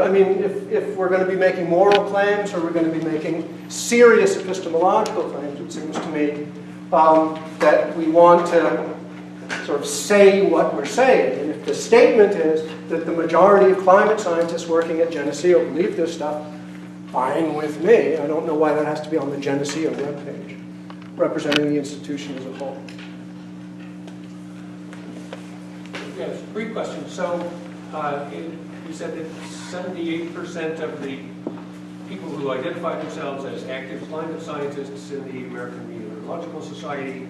I mean, if we're going to be making moral claims or we're going to be making serious epistemological claims, it seems to me that we want to sort of say what we're saying. And if the statement is that the majority of climate scientists working at Geneseo believe this stuff, fine with me. I don't know why that has to be on the Geneseo webpage, representing the institution as a whole. Yes, brief question. So you said that 78% of the people who identify themselves as active climate scientists in the American Meteorological Society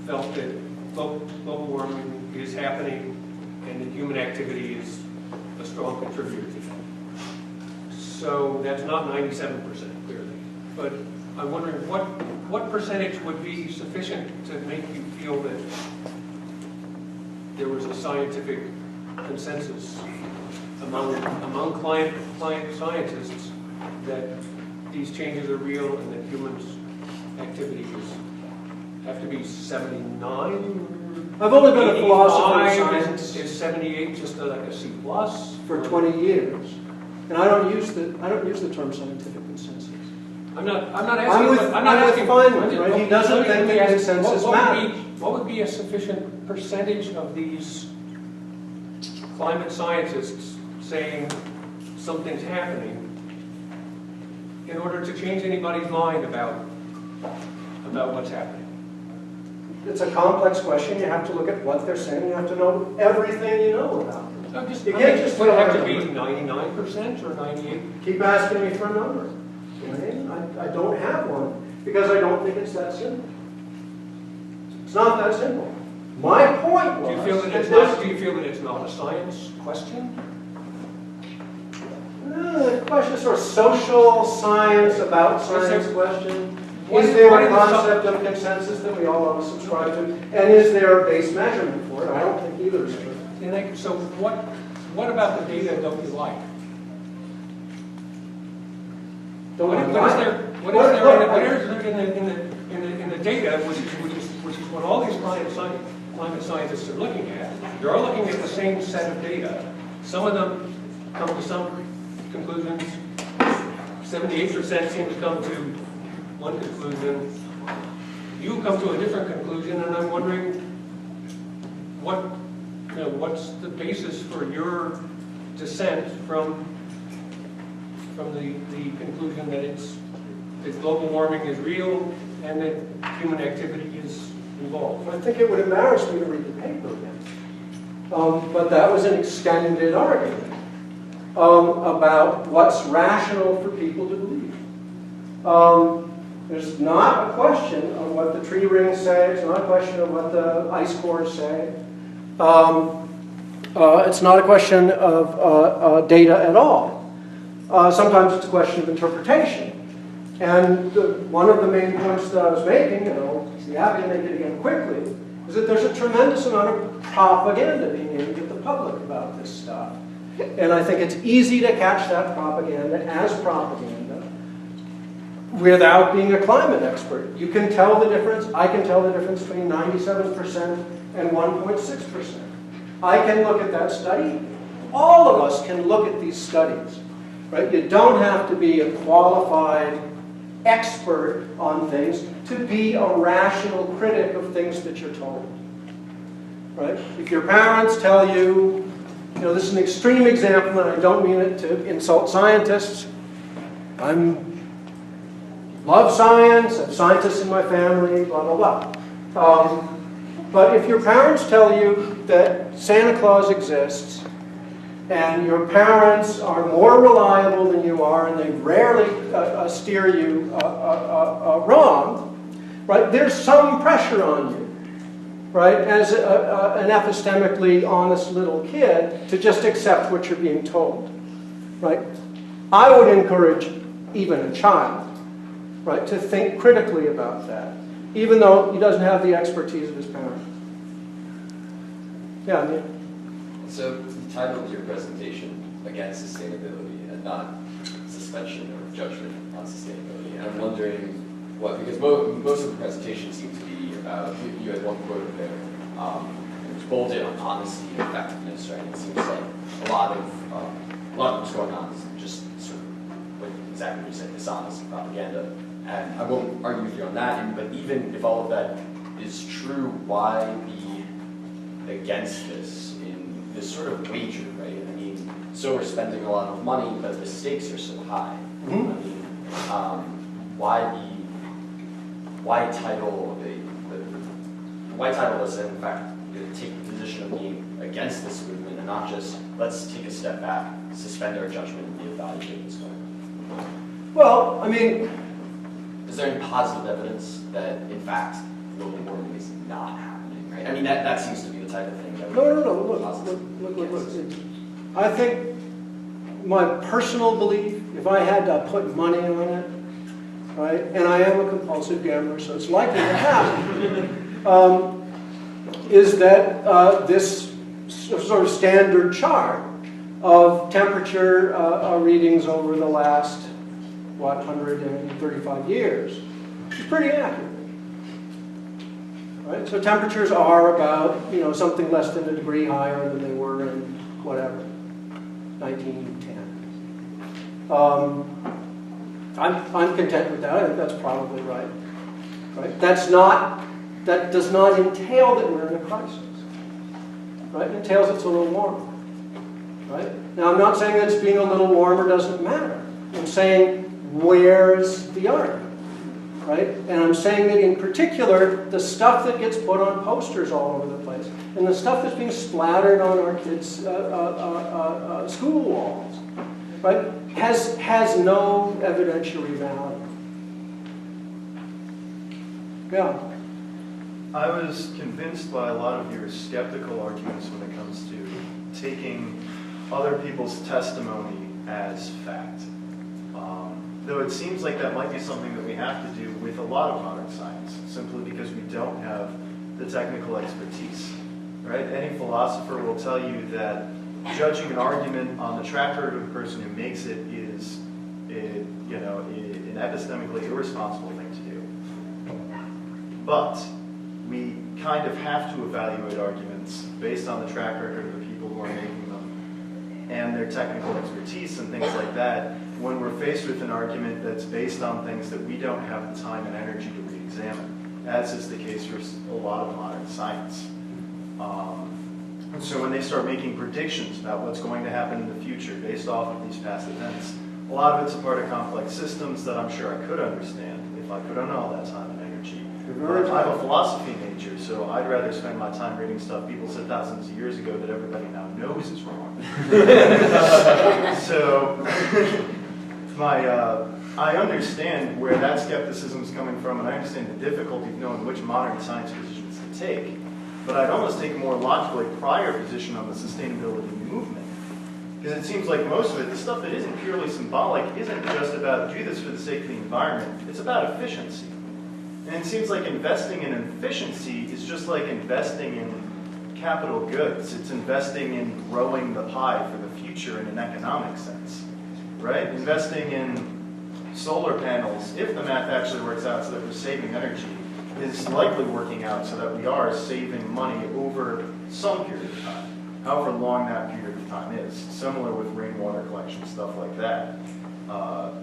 felt that global warming is happening and that human activity is a strong contributor to that. So that's not 97%, clearly. But I'm wondering what percentage would be sufficient to make you feel that there was a scientific consensus among climate scientists that these changes are real and that humans' activity have to be 79? I've only been a philosopher of science. Is 78 just like a C plus? For 20 years. And I don't use the term scientific consensus. I'm not asking. I'm not asking. Feynman, right? He doesn't think the consensus matters. What would be a sufficient percentage of these climate scientists saying something's happening in order to change anybody's mind about what's happening? It's a complex question. You have to look at what they're saying. You have to know everything you know about them. You can't just would it have to be 99% or 98%? Keep asking me for a number. I don't have one because I don't think it's that simple. It's not that simple. My point was... Do you feel that it's not a science question? The question is sort of social science about science question. Is there a concept of consensus that we all want to subscribe to? And is there a base measurement for it? I don't think either is true. So what about the data don't you like? What is there in the data, which is what all these climate scientists are looking at? They're all looking at the same set of data. Some of them come to some conclusions. 78% seem to come to one conclusion. You come to a different conclusion, and I'm wondering what's the basis for your dissent from the conclusion that global warming is real and that human activity is involved? I think it would embarrass me to read the paper again. But that was an extended argument about what's rational for people to believe. There's not a question of what the tree rings say. It's not a question of what the ice cores say. It's not a question of data at all. Sometimes it's a question of interpretation. And one of the main points that I was making, and I'll be happy to make it again quickly, is that there's a tremendous amount of propaganda being able to get the public about this stuff. And I think it's easy to catch that propaganda as propaganda without being a climate expert. You can tell the difference. I can tell the difference between 97% and 1.6%. I can look at that study. All of us can look at these studies. Right? You don't have to be a qualified expert on things to be a rational critic of things that you're told. Right? If your parents tell you, this is an extreme example, and I don't mean it to insult scientists. I love science, I have scientists in my family, blah, blah, blah. But if your parents tell you that Santa Claus exists, and your parents are more reliable than you are, and they rarely steer you wrong, right? There's some pressure on you, right, as an epistemically honest little kid, to just accept what you're being told, right? I would encourage even a child, right, to think critically about that, even though he doesn't have the expertise of his parents. Yeah, I mean. So you titled your presentation Against Sustainability and not Suspension or Judgment on Sustainability. And I'm wondering because most of the presentation seemed to be about, you had one quote there, it was bolded on honesty and effectiveness, right? It seems like a lot of lot of what's going on is just sort of what exactly what you said, dishonest propaganda. And I won't argue with you on that, but even if all of that is true, why be against this in this sort of wager, right? I mean, so we're spending a lot of money, but the stakes are so high. I mean, why title us, and in fact, take the position of being against this movement and not just, let's take a step back, suspend our judgment, and reevaluate what's going on? Well, I mean, is there any positive evidence that, in fact, global warming is not happening, right? I mean, that seems to be the type of thing that no. Look. I think my personal belief, if I had to put money on it, right, and I am a compulsive gambler, so it's likely to happen, is that this sort of standard chart of temperature readings over the last, 135 years is pretty accurate. Right? So temperatures are about, something less than a degree higher than they were in, 1910. I'm content with that. I think that's probably right. Right? That does not entail that we're in a crisis. Right? It entails it's a little warmer. Right? Now, I'm not saying that it's being a little warmer doesn't matter. I'm saying, where's the argument? Right? And I'm saying that in particular, the stuff that gets put on posters all over the place, and the stuff that's being splattered on our kids' school walls, right, has no evidentiary value. Yeah. I was convinced by a lot of your skeptical arguments when it comes to taking other people's testimony as fact. Though it seems like that might be something that we have to do with a lot of modern science, simply because we don't have the technical expertise. Right? Any philosopher will tell you that judging an argument on the track record of the person who makes it is, an epistemically irresponsible thing to do. But we kind of have to evaluate arguments based on the track record of the people who are making them and their technical expertise and things like that when we're faced with an argument that's based on things that we don't have the time and energy to re-examine, as is the case for a lot of modern science. And so when they start making predictions about what's going to happen in the future based off of these past events, a lot of it's a part of complex systems that I'm sure I could understand if I put on all that time and energy. I have a philosophy major, so I'd rather spend my time reading stuff people said thousands of years ago that everybody now knows is wrong. So, I understand where that skepticism is coming from, and I understand the difficulty of knowing which modern science positions to take. But I'd almost take a more logically prior position on the sustainability movement. Because it seems like most of it, the stuff that isn't purely symbolic, isn't just about do this for the sake of the environment. It's about efficiency. And it seems like investing in efficiency is just like investing in capital goods. It's investing in growing the pie for the future in an economic sense. Right? Investing in solar panels, if the math actually works out so that we're saving energy, is likely working out so that we are saving money over some period of time, however long that period of time is. Similar with rainwater collection, stuff like that.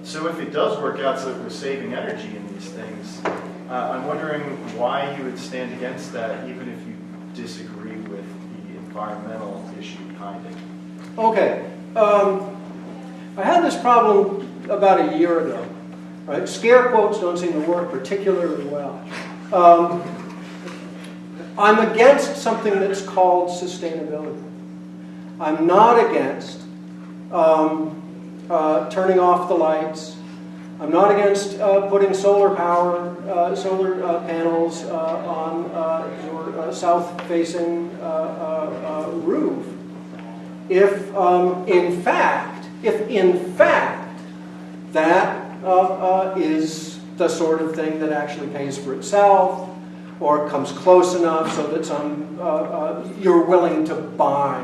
So if it does work out so that we're saving energy in these things, I'm wondering why you would stand against that, even if you disagree with the environmental issue behind it. Okay. I had this problem about a year ago. Right? Scare quotes don't seem to work particularly well. I'm against something that's called sustainability. I'm not against turning off the lights. I'm not against putting solar panels on your south-facing roof. If in fact that is the sort of thing that actually pays for itself, or comes close enough so that you're willing to buy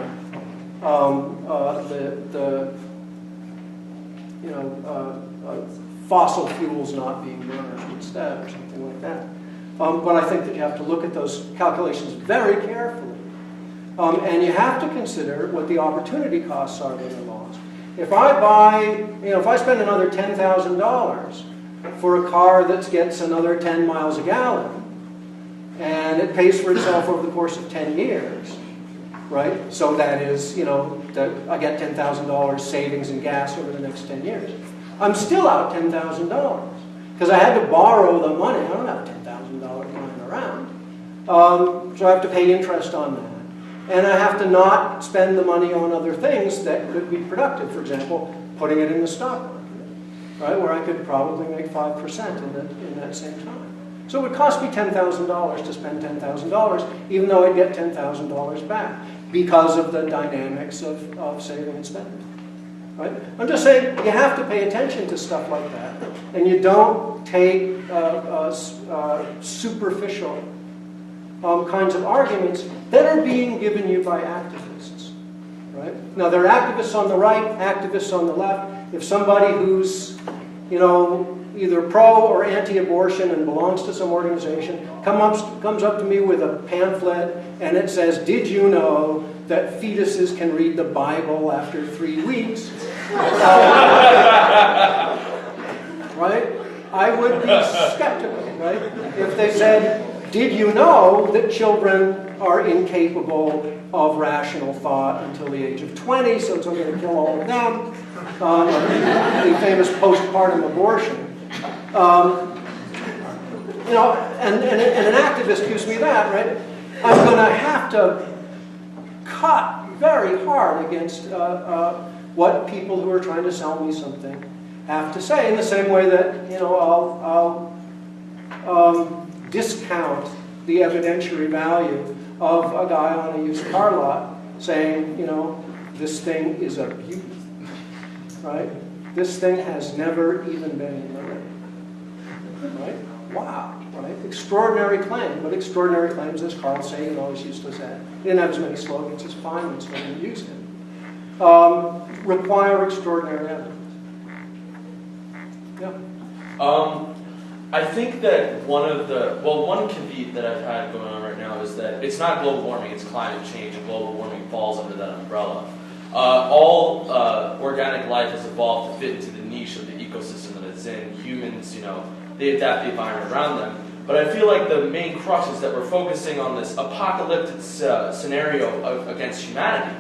fossil fuels not being burned instead, or something like that. But I think that you have to look at those calculations very carefully. And you have to consider what the opportunity costs are that are lost. If I buy, if I spend another $10,000 for a car that gets another 10 miles a gallon, and it pays for itself over the course of 10 years, right? So that is, that I get $10,000 savings in gas over the next 10 years. I'm still out $10,000 because I had to borrow the money. I don't have $10,000 lying around. So I have to pay interest on that. And I have to not spend the money on other things that could be productive. For example, putting it in the stock market, right, where I could probably make 5% in that same time. So it would cost me $10,000 to spend $10,000, even though I'd get $10,000 back because of the dynamics of saving and spending. Right? I'm just saying you have to pay attention to stuff like that, and you don't take superficial kinds of arguments that are being given you by activists. Right? Now, there are activists on the right, activists on the left. If somebody who's, either pro or anti-abortion and belongs to some organization comes up to me with a pamphlet and it says, "Did you know that fetuses can read the Bible after 3 weeks?" Right? I would be skeptical, right? If they said, "Did you know that children are incapable of rational thought until the age of 20, so it's okay to kill all of them?" The famous postpartum abortion. And an activist gives me that, right? I'm going to have to cut very hard against what people who are trying to sell me something have to say, in the same way that I'll discount the evidentiary value of a guy on a used car lot saying, this thing is a beauty, right? This thing has never even been in the ring, right? Wow, right? Extraordinary claim, but extraordinary claims, as Carl Sagan always used to say. He didn't have as many slogans as Feynman, so he used it. Require extraordinary evidence. Yeah. I think that one caveat that I've had going on right now is that it's not global warming, it's climate change, and global warming falls under that umbrella. All organic life has evolved to fit into the niche of the ecosystem that it's in. Humans, they adapt the environment around them. But I feel like the main crux is that we're focusing on this apocalyptic scenario against humanity.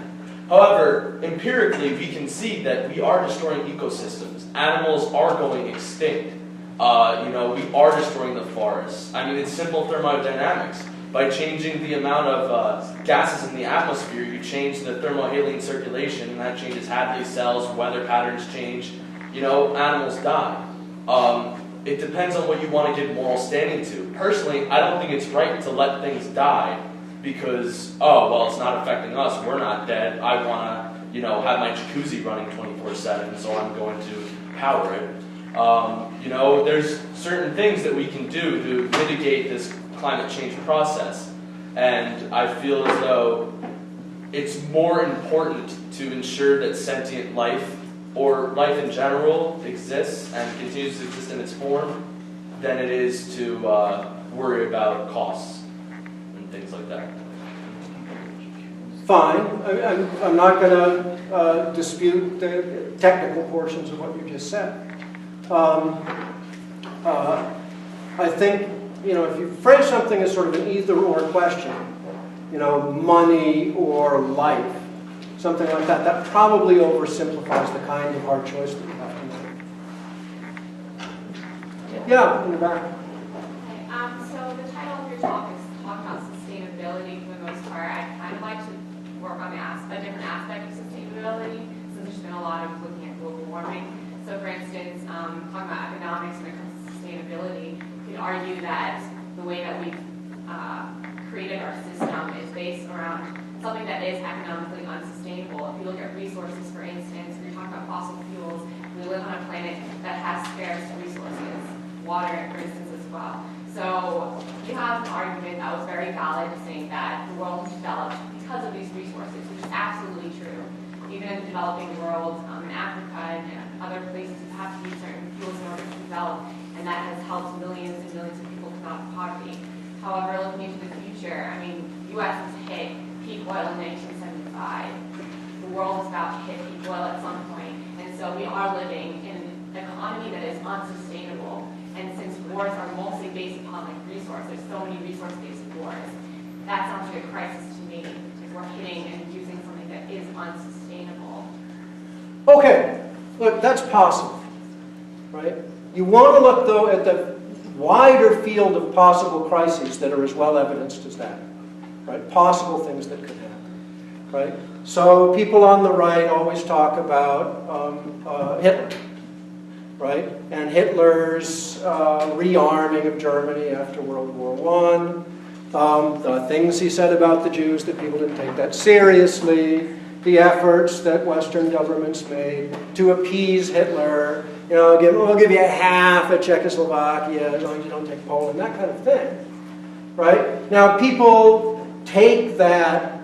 However, empirically, we can see that we are destroying ecosystems. Animals are going extinct. We are destroying the forests. I mean, it's simple thermodynamics. By changing the amount of gases in the atmosphere, you change the thermohaline circulation, and that changes Hadley cells, weather patterns change. Animals die. It depends on what you want to give moral standing to. Personally, I don't think it's right to let things die because, it's not affecting us. We're not dead. I want to, have my jacuzzi running 24/7, so I'm going to power it. There's certain things that we can do to mitigate this climate change process, and I feel as though it's more important to ensure that sentient life, or life in general, exists and continues to exist in its form, than it is to worry about costs and things like that. Fine. I'm not going to dispute the technical portions of what you just said. I think, if you phrase something as sort of an either-or question, money or life, something like that, that probably oversimplifies the kind of hard choice that you have to make. Yeah, in the back. Okay, so the title of your talk is talking about sustainability for the most part. I'd kind of like to work on a different aspect of sustainability, since there's been a lot of looking at global warming. So for instance, talking about economics when it comes to sustainability, you could argue that the way that we've created our system is based around something that is economically unsustainable. If you look at resources, for instance, if you're talking about fossil fuels, we live on a planet that has scarce resources, water, for instance, as well. So you have an argument that was very valid saying that the world has developed because of these resources, which is absolutely true. Even in the developing world, in Africa and other places, you have to use certain fuels in order to develop, and that has helped millions and millions of people come out of poverty. However, looking into the future, the U.S. has hit peak oil in 1975. The world is about to hit peak oil at some point. building in an economy that is unsustainable. And since wars are mostly based upon like resources, so many resource-based wars, that sounds like a crisis to me, because we're hitting and using something that is unsustainable. Okay, look, that's possible, right? You want to look, though, at the wider field of possible crises that are as well evidenced as that, right? Possible things that could happen, right? So people on the right always talk about Hitler, right? And Hitler's rearming of Germany after World War I, the things he said about the Jews that people didn't take that seriously, the efforts that Western governments made to appease Hitler, you know, we'll give you half of Czechoslovakia as long as you don't take Poland, that kind of thing, right? Now, people take that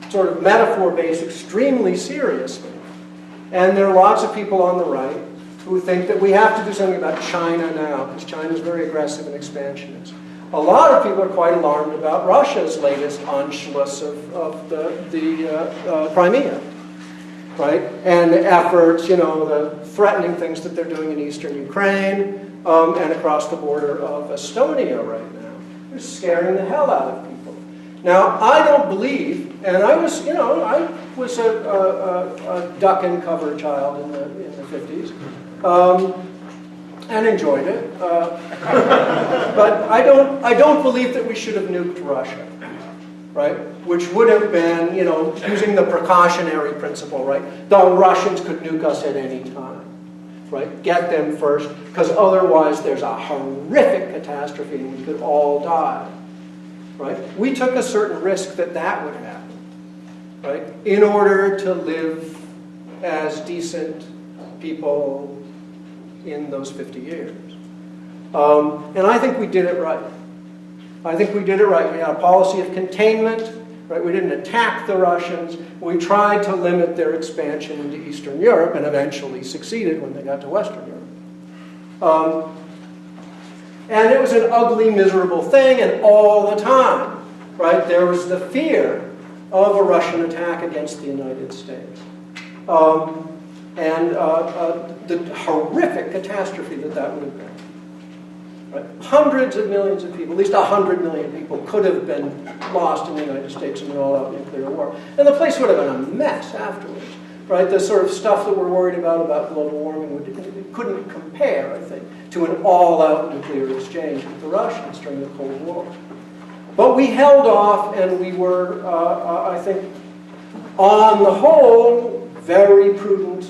sort of metaphor base extremely seriously, and there are lots of people on the right who think that we have to do something about China now, because China is very aggressive and expansionist. A lot of people are quite alarmed about Russia's latest Anschluss of the Crimea, right? And the efforts, you know, the threatening things that they're doing in eastern Ukraine and across the border of Estonia right now. They're scaring the hell out of people. Now, I don't believe, and I was, you know, I was a duck and cover child in the 50s. And enjoyed it, but I don't believe that we should have nuked Russia, right? Which would have been, you know, using the precautionary principle, right? The Russians could nuke us at any time, right? Get them first, because otherwise there's a horrific catastrophe and we could all die, right? We took a certain risk that that would happen, right? In order to live as decent people in those 50 years. And I think we did it right. I think we did it right. We had a policy of containment, right? We didn't attack the Russians. We tried to limit their expansion into Eastern Europe and eventually succeeded when they got to Western Europe. And it was an ugly, miserable thing, and all the time, right, there was the fear of a Russian attack against the United States. And the horrific catastrophe that would have been. Right? Hundreds of millions of people, at least 100 million people, could have been lost in the United States in an all-out nuclear war. And the place would have been a mess afterwards. Right? The sort of stuff that we're worried about global warming, couldn't compare, I think, to an all-out nuclear exchange with the Russians during the Cold War. But we held off, and we were, I think, on the whole, very prudent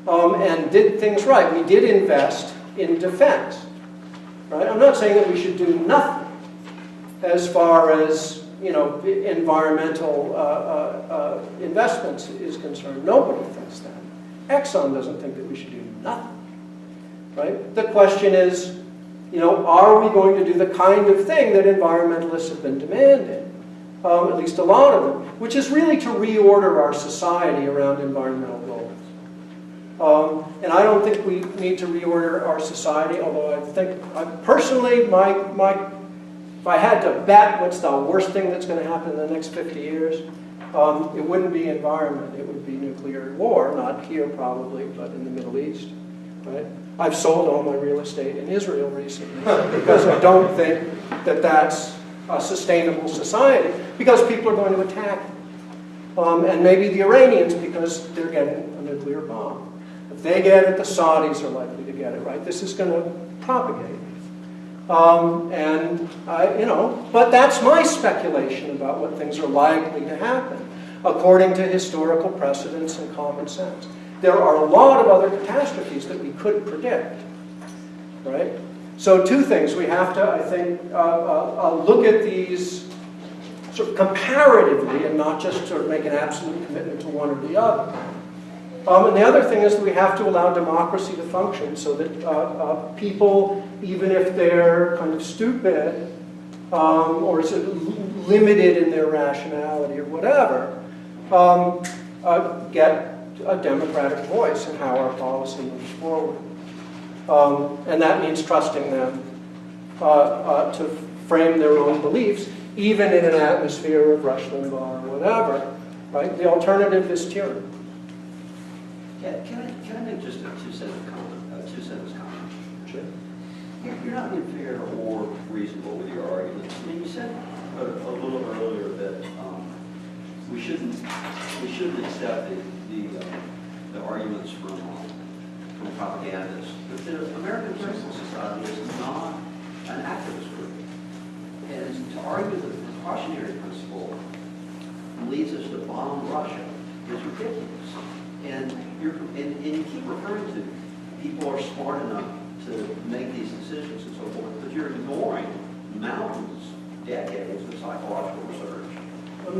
and did things right. We did invest in defense. Right? I'm not saying that we should do nothing as far as, you know, environmental investments is concerned. Nobody thinks that. Exxon doesn't think that we should do nothing. Right? The question is, you know, are we going to do the kind of thing that environmentalists have been demanding? At least a lot of them, which is really to reorder our society around environmental goals. And I don't think we need to reorder our society, although I think, personally, if I had to bet what's the worst thing that's going to happen in the next 50 years, it wouldn't be environment, it would be nuclear war, not here probably, but in the Middle East. Right? I've sold all my real estate in Israel recently because I don't think that that's a sustainable society, because people are going to attack them. And maybe the Iranians, because they're getting a nuclear bomb. If they get it, the Saudis are likely to get it, right? This is going to propagate. You know, but that's my speculation about what things are likely to happen, according to historical precedents and common sense. There are a lot of other catastrophes that we could predict, right? So two things. We have to, I think, look at these sort of comparatively and not just sort of make an absolute commitment to one or the other. And the other thing is that we have to allow democracy to function so that people, even if they're kind of stupid or sort of limited in their rationality or whatever, get a democratic voice in how our policy moves forward. And that means trusting them to frame their own beliefs, even in an atmosphere of Rush Limbaugh or whatever. Right? The alternative is tyranny. Can I make just a two-sentence comment? Sure. You're not being fair or reasonable with your arguments. I mean, you said a little earlier that we shouldn't accept the arguments from propagandists. But the American Chemical Society is not an activist group, and to argue that the precautionary principle leads us to bomb Russia is ridiculous. And you keep referring to people are smart enough to make these decisions and so forth, but you're ignoring mountains, decades of psychological research. I'm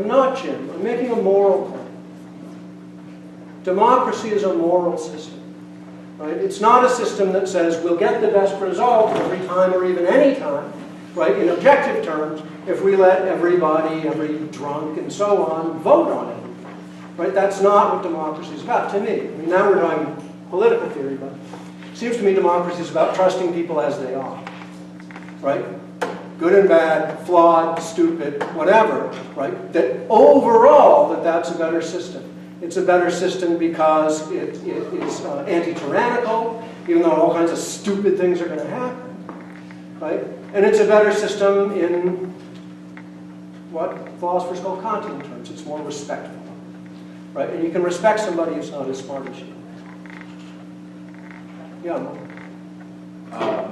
not, Jim. I'm making a moral claim. Democracy is a moral system. Right? It's not a system that says we'll get the best result every time or even any time, right, in objective terms, if we let everybody, every drunk and so on, vote on it. Right? That's not what democracy is about, to me. I mean, now we're talking political theory, but it seems to me democracy is about trusting people as they are. Right? Good and bad, flawed, stupid, whatever. Right? That overall, that's a better system. It's a better system because it is anti-tyrannical, even though all kinds of stupid things are going to happen. Right? And it's a better system in what philosophers call Kantian terms. It's more respectful. Right? And you can respect somebody who's not as smart as you. Yeah.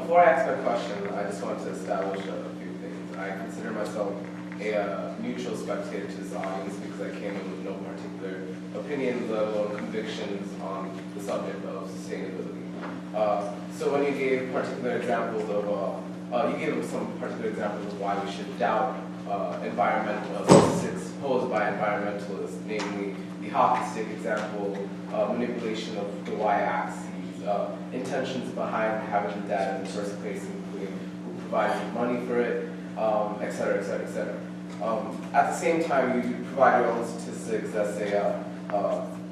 Before I ask my question, I just want to establish a few things. I consider myself a neutral spectator to this audience because I came in with no particular opinions, let alone convictions on the subject of sustainability. So when you gave particular examples of, you gave some particular examples of why we should doubt environmental statistics posed by environmentalists, namely the hockey stick example, manipulation of the y-axis, intentions behind having the data in the first place, including who provides money for it, et cetera, et cetera, et cetera. At the same time, you provide your own statistics that say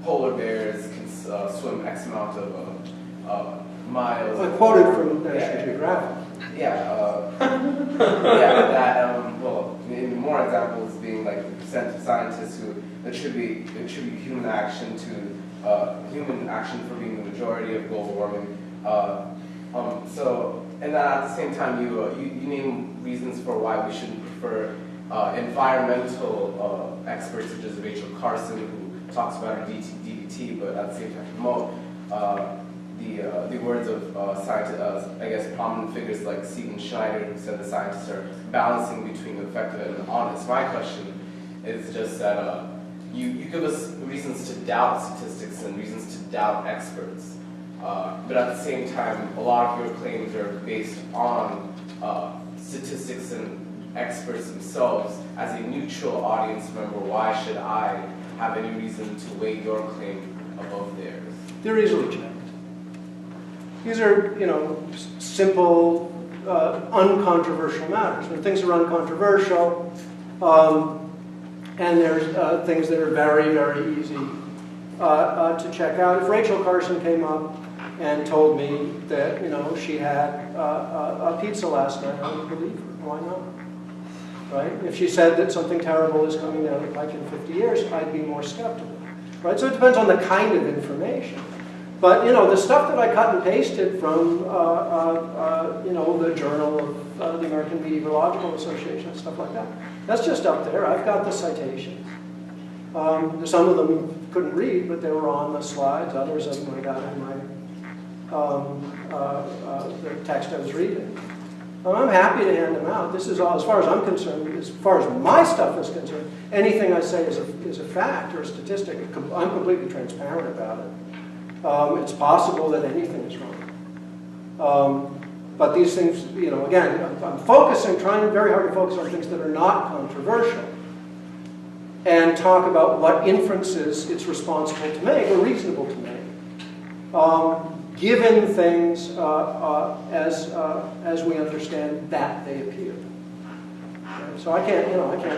polar bears can swim X amount of miles. I quoted from National Geographic. Yeah, well, in more examples being like the percent of scientists who attribute human action for being the majority of global warming. And then at the same time, you name reasons for why we shouldn't prefer environmental experts such as Rachel Carson, who talks about DDT, but at the same time promote the words of I guess prominent figures like Stephen Schneider, who said the scientists are balancing between effective and honest. My question is just that you give us reasons to doubt statistics and reasons to doubt experts, but at the same time, a lot of your claims are based on statistics and experts themselves. As a neutral audience member, why should I have any reason to weigh your claim above theirs? They're easily checked. These are, simple, uncontroversial matters. When things are uncontroversial, and there's things that are very, very easy to check out. If Rachel Carson came up and told me that, she had a pizza last night, I would believe her. Why not? Right? If she said that something terrible is coming down the pike in 50 years, I'd be more skeptical. Right? So it depends on the kind of information. But, the stuff that I cut and pasted from, the Journal of the American Meteorological Association, stuff like that, that's just up there. I've got the citations. Some of them couldn't read, but they were on the slides. Others of them I got in the text I was reading. I'm happy to hand them out. This is all, as far as I'm concerned, as far as my stuff is concerned, anything I say is a fact or a statistic. I'm completely transparent about it. It's possible that anything is wrong. But these things, again, I'm trying very hard to focus on things that are not controversial and talk about what inferences it's responsible to make or reasonable to make, given things as we understand that they appear. Okay? So I can't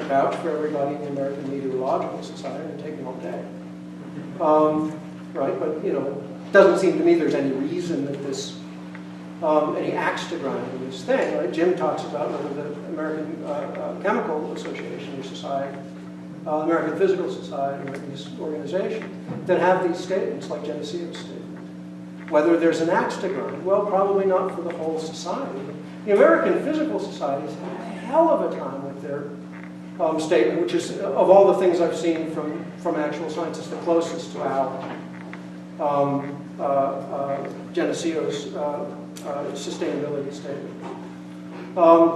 vouch for everybody in the American Meteorological Society and take them all day. Right, but it doesn't seem to me there's any reason that this, any axe to grind in this thing. Right? Jim talks about whether the American Chemical Association or Society American Physical Society, or these organizations, that have these statements like Geneseo's statement. Whether there's an axe to grind, well, probably not for the whole society. The American Physical Society has had a hell of a time with their statement, which is, of all the things I've seen from actual scientists, the closest to how Geneseo's sustainability statement.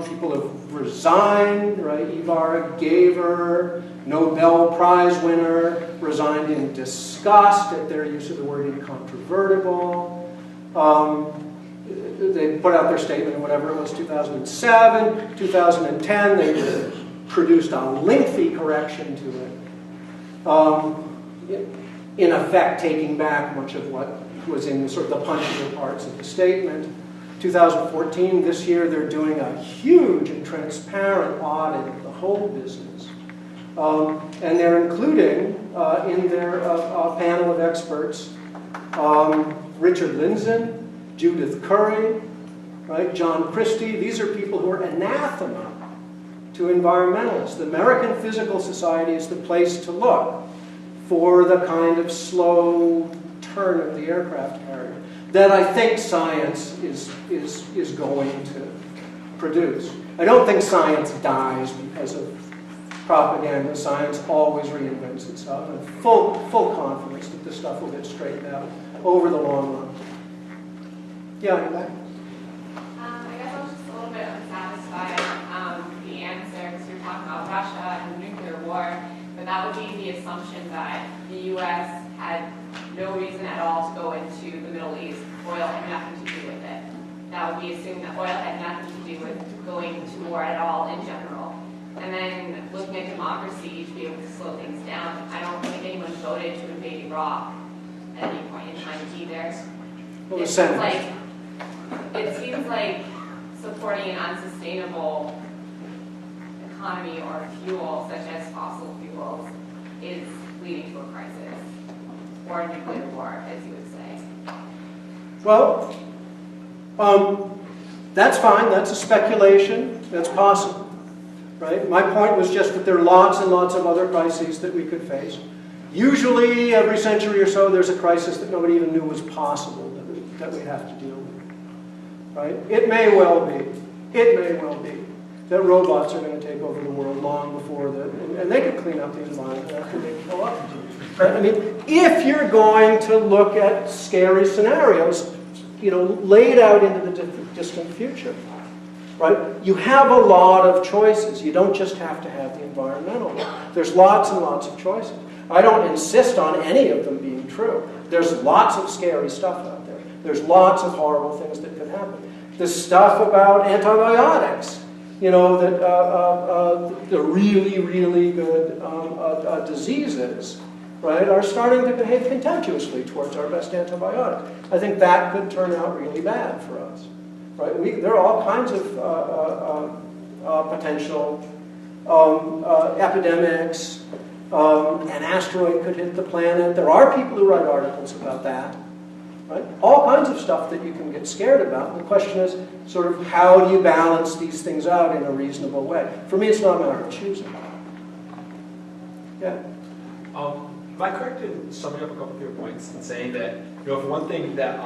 People have resigned, right? Ibarra Gaver, Nobel Prize winner, resigned in disgust at their use of the word incontrovertible. They put out their statement in whatever it was, 2007, 2010, they produced a lengthy correction to it. In effect, taking back much of what was in sort of the punchier parts of the statement. 2014, this year, they're doing a huge and transparent audit of the whole business. And they're including in their panel of experts Richard Lindzen, Judith Curry, right, John Christie. These are people who are anathema to environmentalists. The American Physical Society is the place to look for the kind of slow turn of the aircraft carrier that I think science is going to produce. I don't think science dies because of propaganda. Science always reinvents itself. And full confidence that this stuff will get straightened out over the long run. Yeah, you're back. I guess I was just a little bit unsatisfied with the answer, because you're talking about Russia and nuclear war, but that would be the assumption that the U.S. had no reason at all to go into the Middle East. Oil had nothing to do with it. That would be assuming that oil had nothing to do with going to war at all in general. And then looking at democracy to be able to slow things down, I don't think anyone voted to invade Iraq at any point in time either. Well, It seems like supporting an unsustainable economy or fuel, such as fossil fuels, is leading to a crisis, or a nuclear war, as you would say. Well, that's fine. That's a speculation. That's possible, right? My point was just that there are lots and lots of other crises that we could face. Usually, every century or so, there's a crisis that nobody even knew was possible that we have to deal with, right? It may well be that robots are going to take over the world long before and they could clean up the environment after they kill up. Right? I mean, if you're going to look at scary scenarios, laid out into the distant future, right? You have a lot of choices. You don't just have to have the environmental one. There's lots and lots of choices. I don't insist on any of them being true. There's lots of scary stuff out there. There's lots of horrible things that could happen. The stuff about antibiotics, that the really, really good diseases, right, are starting to behave contemptuously towards our best antibiotics. I think that could turn out really bad for us, right? There are all kinds of potential epidemics. An asteroid could hit the planet. There are people who write articles about that, right? All kinds of stuff that you can get scared about. The question is sort of how do you balance these things out in a reasonable way? For me, it's not a matter of choosing. Yeah. Am I correct in summing up a couple of your points and saying that, for one thing that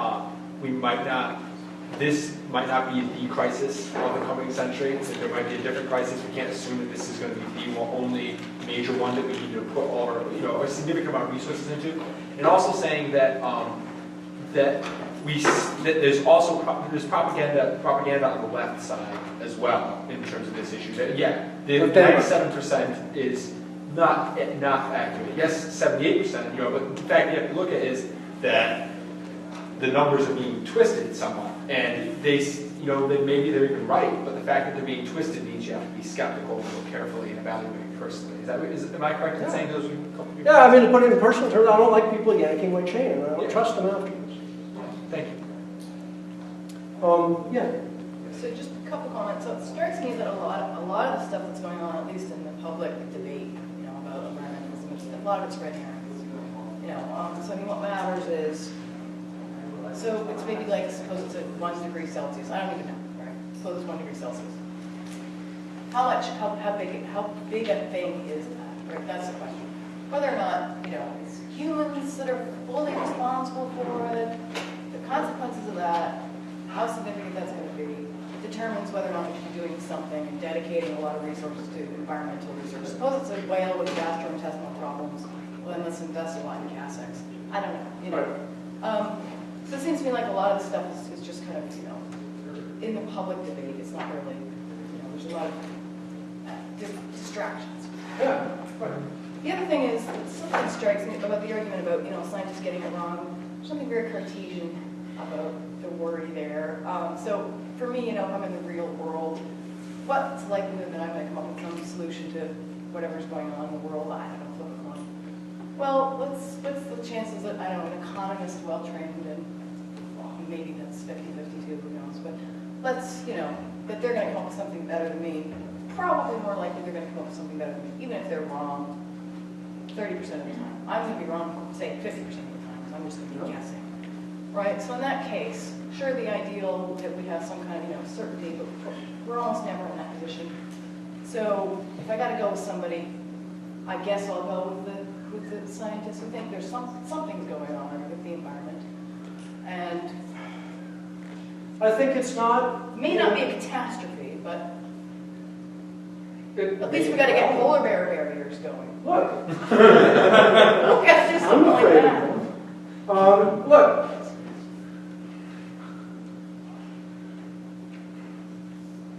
this might not be the crisis of the coming century, that there might be a different crisis. We can't assume that this is going to be the only major one that we need to put all our, a significant amount of resources into. And also saying that that there's also there's propaganda on the left side as well in terms of this issue. That, the 97% is not accurate. Yes, 78%. But the fact you have to look at is that the numbers are being twisted somewhat, and maybe they're even right, but the fact that they're being twisted means you have to be skeptical and look carefully and evaluate personally. Am I correct in saying those? Yeah, I mean, to put it in personal terms, I don't like people yanking my chain, and I don't trust them afterwards. Thank you. Yeah. So just a couple comments. So it strikes me that a lot of the stuff that's going on, at least in the public debate, about environmentalism, a lot of it's red herring. So I mean, what matters is, so it's maybe like, suppose it's at 1 degree Celsius. I don't even know, right? Suppose it's 1 degree Celsius. How big a thing is that? right? That's the question. Whether or not, you know, it's humans that are fully responsible for it, the consequences of that, how significant that's going to be, determines whether or not we should be doing something and dedicating a lot of resources to environmental research. Suppose it's a whale with gastrointestinal problems, well then let's invest a lot in CASEX. I don't know, you know. So it seems to me like a lot of this stuff is just kind of, you know, in the public debate. It's not really, you know, there's a lot of distractions. Yeah, right. The other thing is, something strikes me about the argument about, you know, scientists getting it wrong. There's something very Cartesian about the worry there. So for me, you know, if I'm in the real world, what's the likelihood that I'm going to come up with some solution to whatever's going on in the world? I don't know, flip a coin. Well, what's the chances that, I don't know, an economist well-trained, and well, maybe that's 50-50 too, who knows, but let's, you know, that they're going to come up with something better than me. Probably more likely they're going to come up with something better than me, even if they're wrong 30% of the time. I'm going to be wrong, say, 50% of the time, so I'm just going to be guessing. Right, so in that case, sure, the ideal that we have some kind of, you know, certainty, but we're almost never in that position. So if I got to go with somebody, I guess I'll go with the scientists who think there's something's going on with the environment. And I think it's not... may not be a catastrophe, but At least we got to get polar bear barriers going. Look. We've got to do something like afraid that. of them. Look.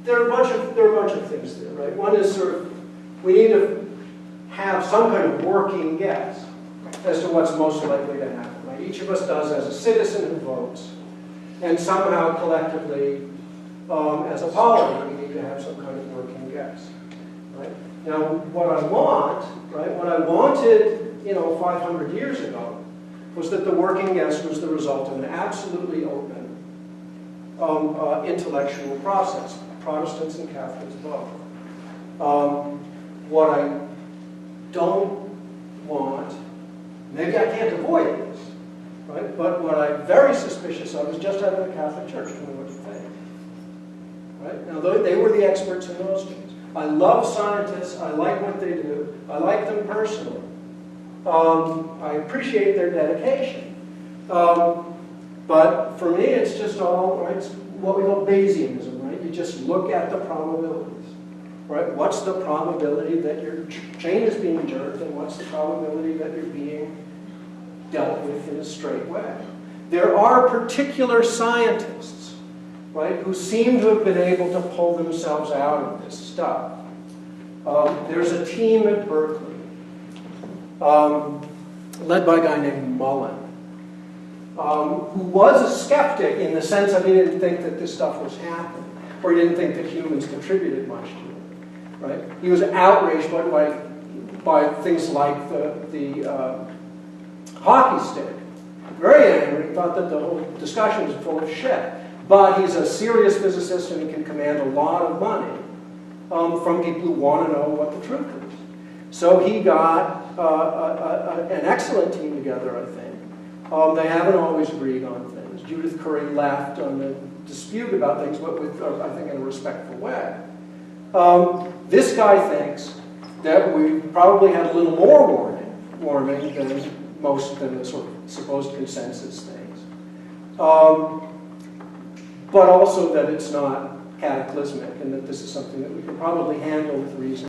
There are a bunch of things there, right? One is sort of, we need to have some kind of working guess as to what's most likely to happen, right? Each of us does as a citizen who votes, and somehow collectively, as a polity, we need to have some kind of working guess, right? Now, what I want, right, what I wanted, you know, 500 years ago, was that the working guess was the result of an absolutely open intellectual process. Protestants and Catholics both. What I don't want, maybe I can't avoid this, right? But what I'm very suspicious of is just having the Catholic Church tell me what to think. Right? Now, they were the experts in those things. I love scientists. I like what they do. I like them personally. I appreciate their dedication. But for me, it's just all, right, it's what we call Bayesianism, right? You just look at the probabilities, right? What's the probability that your chain is being jerked, and what's the probability that you're being dealt with in a straight way? There are particular scientists, right, who seem to have been able to pull themselves out of this stuff. There's a team at Berkeley, led by a guy named Mullen, who was a skeptic in the sense that he didn't think that this stuff was happening, or he didn't think that humans contributed much to it, right? He was outraged by things like the hockey stick. Very angry, he thought that the whole discussion was full of shit. But he's a serious physicist, and he can command a lot of money from people who want to know what the truth is. So he got an excellent team together, I think. They haven't always agreed on things. Judith Curry left on the dispute about things, but with, I think, in a respectful way. This guy thinks that we probably had a little more warming than most than the sort of supposed consensus things. But also that it's not cataclysmic, and that this is something that we can probably handle with reason.